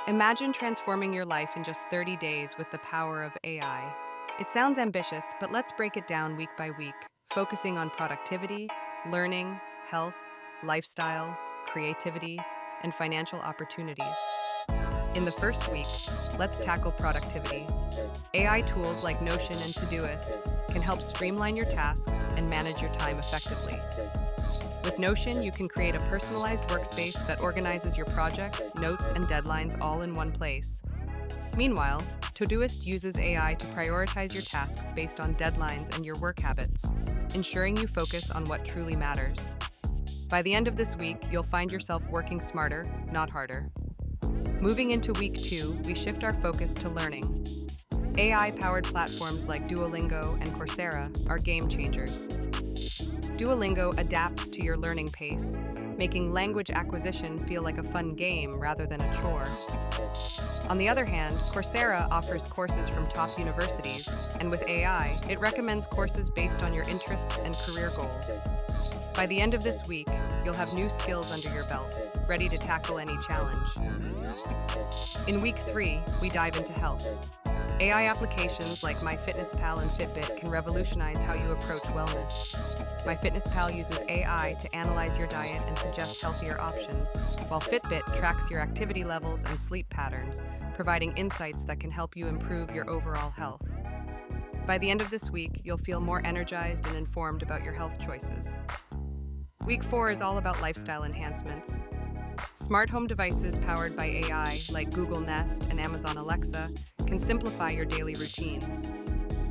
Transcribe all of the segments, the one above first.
Imagine transforming your life in just 30 days with the power of AI. It sounds ambitious, but let's break it down week by week, focusing on productivity, learning, health, lifestyle, creativity, and financial opportunities. In the first week, let's tackle productivity. AI tools like Notion and Todoist can help streamline your tasks and manage your time effectively. With Notion, you can create a personalized workspace that organizes your projects, notes, and deadlines all in one place. Meanwhile, Todoist uses AI to prioritize your tasks based on deadlines and your work habits, ensuring you focus on what truly matters. By the end of this week, you'll find yourself working smarter, not harder. Moving into week 2, we shift our focus to learning. AI-powered platforms like Duolingo and Coursera are game changers. Duolingo adapts to your learning pace, making language acquisition feel like a fun game rather than a chore. On the other hand, Coursera offers courses from top universities, and with AI, it recommends courses based on your interests and career goals. By the end of this week, you'll have new skills under your belt, ready to tackle any challenge. In week 3, we dive into health. AI applications like MyFitnessPal and Fitbit can revolutionize how you approach wellness. MyFitnessPal uses AI to analyze your diet and suggest healthier options, while Fitbit tracks your activity levels and sleep patterns, providing insights that can help you improve your overall health. By the end of this week, you'll feel more energized and informed about your health choices. Week 4 is all about lifestyle enhancements. Smart home devices powered by AI, like Google Nest and Amazon Alexa, can simplify your daily routines.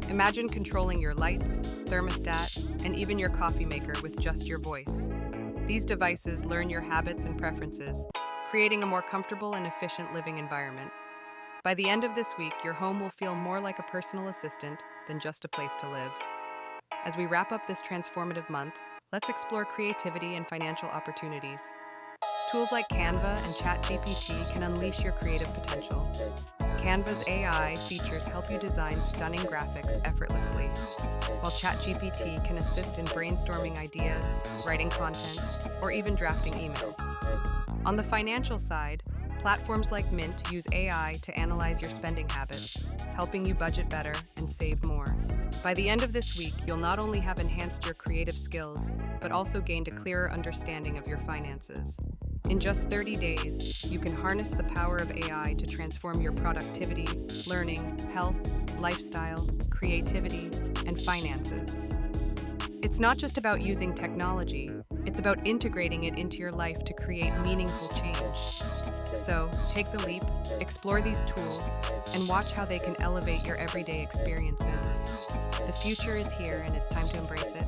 Imagine controlling your lights, thermostat, and even your coffee maker with just your voice. These devices learn your habits and preferences, creating a more comfortable and efficient living environment. By the end of this week, your home will feel more like a personal assistant than just a place to live. As we wrap up this transformative month, let's explore creativity and financial opportunities. Tools like Canva and ChatGPT can unleash your creative potential. Canva's AI features help you design stunning graphics effortlessly, while ChatGPT can assist in brainstorming ideas, writing content, or even drafting emails. On the financial side, platforms like Mint use AI to analyze your spending habits, helping you budget better and save more. By the end of this week, you'll not only have enhanced your creative skills, but also gained a clearer understanding of your finances. In just 30 days, you can harness the power of AI to transform your productivity, learning, health, lifestyle, creativity, and finances. It's not just about using technology, it's about integrating it into your life to create meaningful change. So, take the leap, explore these tools, and watch how they can elevate your everyday experiences. The future is here, and it's time to embrace it.